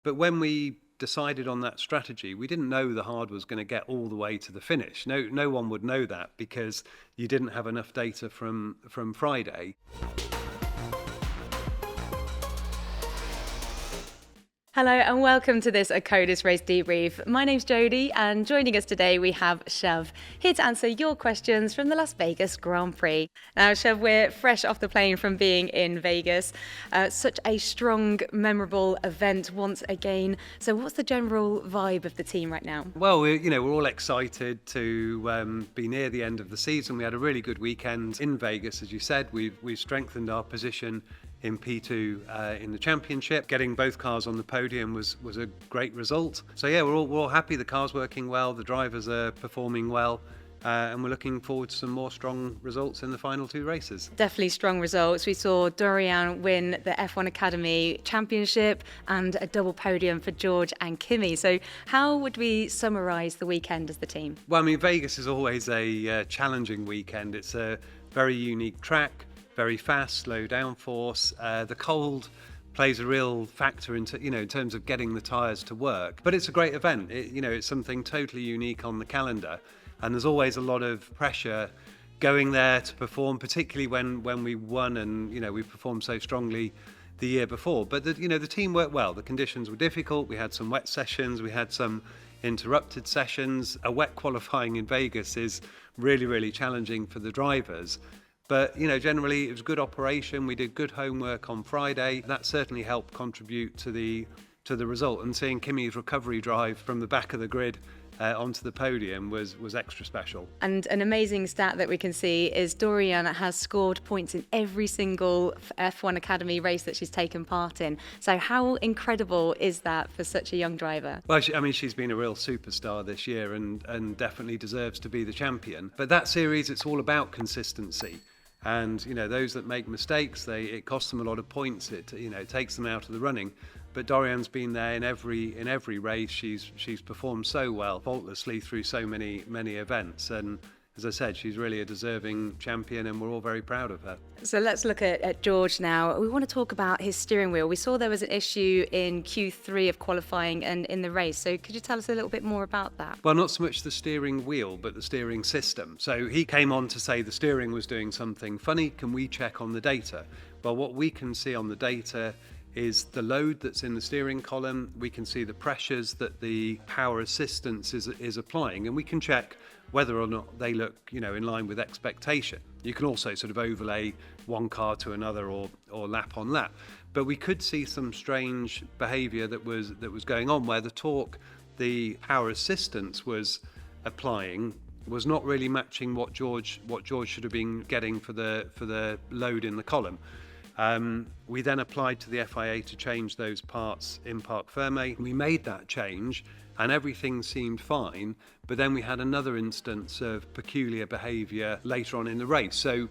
But when we decided on that strategy, we didn't know the hard was going to get all the way to the finish. No one would know that because you didn't have enough data from Friday. Hello and welcome to this Akkodis Race Debrief. My name's Jodi and joining us today we have Shov, here to answer your questions from the Las Vegas Grand Prix. Now Shov, we're fresh off the plane from being in Vegas. Such a strong, memorable event once again. So what's the general vibe of the team right now? Well, we're all excited to be near the end of the season. We had a really good weekend in Vegas, as you said. We've strengthened our position in P2 in the championship. Getting both cars on the podium was a great result. So yeah, we're all happy. The car's working well, the drivers are performing well, and we're looking forward to some more strong results in the final two races. Definitely strong results. We saw Doriane win the F1 Academy Championship and a double podium for Jodi and Kimi. So how would we summarise the weekend as the team? Well, I mean, Vegas is always a challenging weekend. It's a very unique track. Very fast, slow downforce. The cold plays a real factor in terms of getting the tyres to work. But it's a great event. It's something totally unique on the calendar, and there's always a lot of pressure going there to perform, particularly when we won and we performed so strongly the year before. But the team worked well. The conditions were difficult. We had some wet sessions. We had some interrupted sessions. A wet qualifying in Vegas is really, really challenging for the drivers. But, generally it was a good operation. We did good homework on Friday. That certainly helped contribute to the result. And seeing Kimi's recovery drive from the back of the grid onto the podium was extra special. And an amazing stat that we can see is Doriane has scored points in every single F1 Academy race that she's taken part in. So how incredible is that for such a young driver? Well, she's been a real superstar this year and definitely deserves to be the champion. But that series, it's all about consistency. And those that make mistakes, it costs them a lot of points. It takes them out of the running. But Doriane's been there in every race. She's performed so well, faultlessly through so many events. And as I said, she's really a deserving champion, and we're all very proud of her. So let's look at George now. We want to talk about his steering wheel. We saw there was an issue in Q3 of qualifying and in the race. So could you tell us a little bit more about that? Well, not so much the steering wheel, but the steering system. So he came on to say the steering was doing something funny. Can we check on the data? Well, what we can see on the data is the load that's in the steering column. We can see the pressures that the power assistance is applying, and we can check whether or not they look, in line with expectation. You can also sort of overlay one car to another or lap on lap. But we could see some strange behaviour that was going on, where the torque the power assistance was applying was not really matching what George should have been getting for the load in the column. We then applied to the FIA to change those parts in Parc Fermé. We made that change and everything seemed fine, but then we had another instance of peculiar behaviour later on in the race. So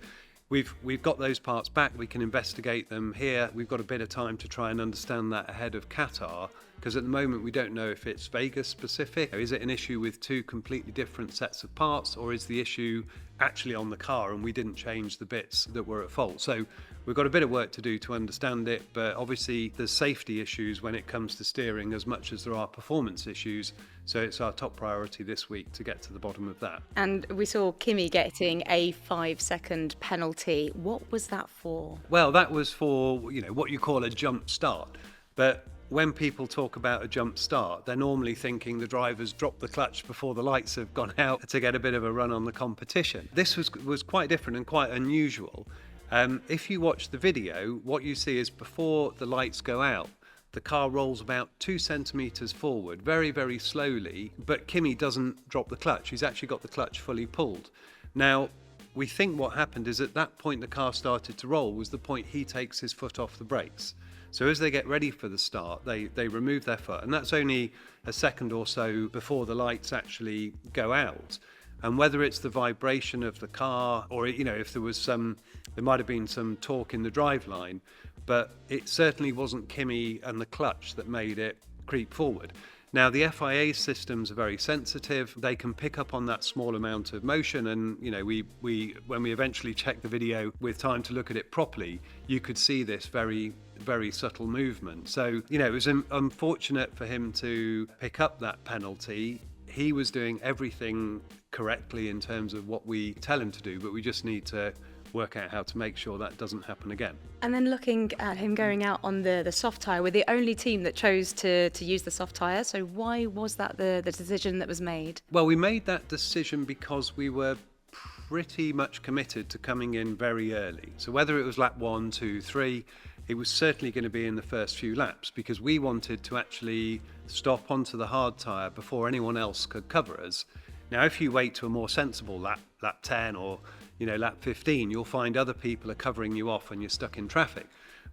we've got those parts back. We can investigate them here. We've got a bit of time to try and understand that ahead of Qatar, because at the moment we don't know if it's Vegas specific. Is it an issue with two completely different sets of parts, or is the issue actually on the car and we didn't change the bits that were at fault? So we've got a bit of work to do to understand it, but obviously there's safety issues when it comes to steering as much as there are performance issues. So it's our top priority this week to get to the bottom of that. And we saw Kimi getting a 5-second penalty. What was that for? Well, that was for, what you call a jump start. But when people talk about a jump start, they're normally thinking the drivers dropped the clutch before the lights have gone out to get a bit of a run on the competition. This was quite different and quite unusual. If you watch the video, what you see is before the lights go out, the car rolls about 2 centimetres forward, very, very slowly, but Kimi doesn't drop the clutch. He's actually got the clutch fully pulled. Now, we think what happened is at that point the car started to roll was the point he takes his foot off the brakes. So as they get ready for the start, they remove their foot, and that's only a second or so before the lights actually go out. And whether it's the vibration of the car or, if there might have been some torque in the driveline, but it certainly wasn't Kimi and the clutch that made it creep forward. Now, the FIA systems are very sensitive. They can pick up on that small amount of motion, and when we eventually checked the video with time to look at it properly, you could see this very very subtle movement. So, it was unfortunate for him to pick up that penalty. He was doing everything correctly in terms of what we tell him to do, but we just need to work out how to make sure that doesn't happen again. And then looking at him going out on the soft tyre, we're the only team that chose to use the soft tyre. So why was that the decision that was made? Well, we made that decision because we were pretty much committed to coming in very early. So whether it was lap 1, 2, 3, it was certainly going to be in the first few laps, because we wanted to actually stop onto the hard tyre before anyone else could cover us. Now, if you wait to a more sensible lap 10 or lap 15, you'll find other people are covering you off and you're stuck in traffic.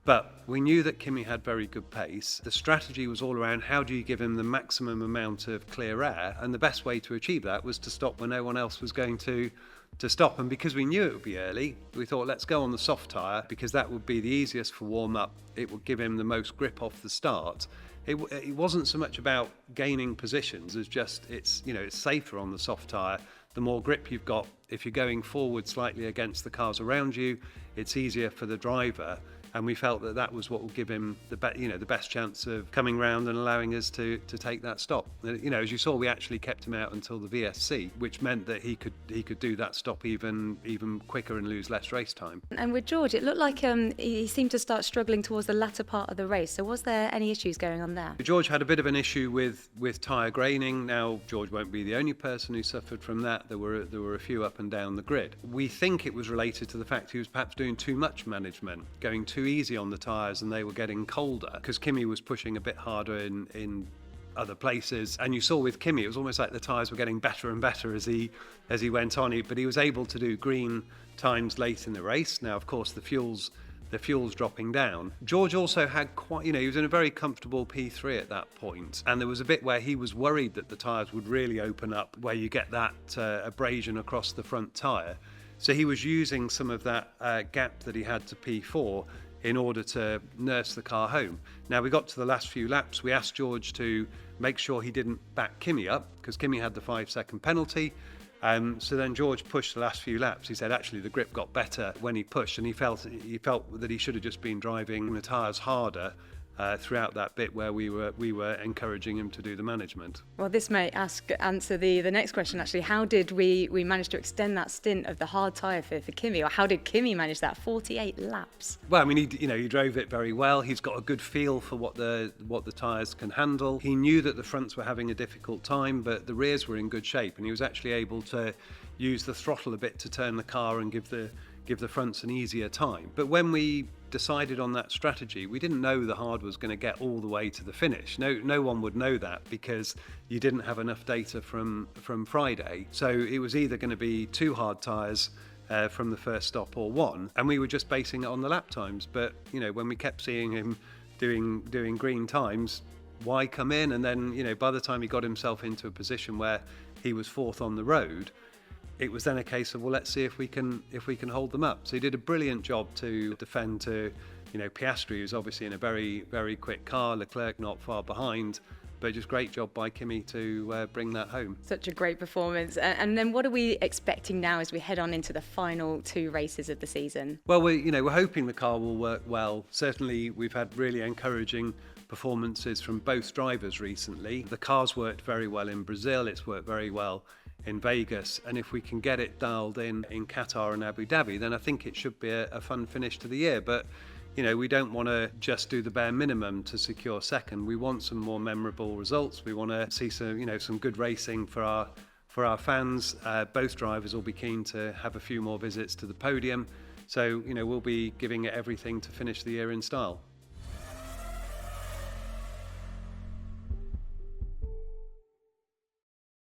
But we knew that Kimi had very good pace. The strategy was all around how do you give him the maximum amount of clear air, and the best way to achieve that was to stop when no one else was going to stop. And because we knew it would be early, we thought let's go on the soft tyre, because that would be the easiest for warm-up. It would give him the most grip off the start. It wasn't so much about gaining positions as just it's safer on the soft tyre. The more grip you've got, if you're going forward slightly against the cars around you, it's easier for the driver. And we felt that was what would give him the best chance of coming round and allowing us to take that stop. As you saw, we actually kept him out until the VSC, which meant that he could do that stop even quicker and lose less race time. And with George, it looked like he seemed to start struggling towards the latter part of the race. So was there any issues going on there? George had a bit of an issue with tyre graining. Now, George won't be the only person who suffered from that. There were a few up and down the grid. We think it was related to the fact he was perhaps doing too much management, going too easy on the tyres, and they were getting colder because Kimi was pushing a bit harder in other places. And you saw with Kimi, it was almost like the tyres were getting better and better as he went on. But he was able to do green times late in the race. Now, of course, the fuel's dropping down. George also had he was in a very comfortable P3 at that point, and there was a bit where he was worried that the tyres would really open up, where you get that abrasion across the front tyre. So he was using some of that gap that he had to P4 in order to nurse the car home. Now, we got to the last few laps. We asked George to make sure he didn't back Kimi up, because Kimi had the 5-second penalty. So then George pushed the last few laps. He said actually the grip got better when he pushed, and he felt that he should have just been driving the tyres harder throughout that bit where we were encouraging him to do the management. Well, this may answer the next question actually. How did we manage to extend that stint of the hard tyre for Kimi, or how did Kimi manage that 48 laps? Well, I mean, he drove it very well. He's got a good feel for what the tyres can handle. He knew that the fronts were having a difficult time, but the rears were in good shape, and he was actually able to use the throttle a bit to turn the car and give the fronts an easier time. But when we decided on that strategy, we didn't know the hard was going to get all the way to the finish. No one would know that, because you didn't have enough data from Friday. So it was either going to be 2 hard tyres from the first stop or 1, and we were just basing it on the lap times. But when we kept seeing him doing green times, why come in? And then by the time he got himself into a position where he was 4th on the road, it was then a case of, well, let's see if we can hold them up. So he did a brilliant job to defend to Piastri, who's obviously in a very, very quick car, Leclerc not far behind, but just great job by Kimi to bring that home. Such a great performance. And then what are we expecting now as we head on into the final 2 races of the season? Well, we're hoping the car will work well. Certainly we've had really encouraging performances from both drivers recently. The car's worked very well in Brazil, it's worked very well in Vegas, and if we can get it dialed in Qatar and Abu Dhabi, then I think it should be a fun finish to the year. But we don't want to just do the bare minimum to secure second. We want some more memorable results. We want to see some good racing for our fans. Both drivers will be keen to have a few more visits to the podium. So we'll be giving it everything to finish the year in style.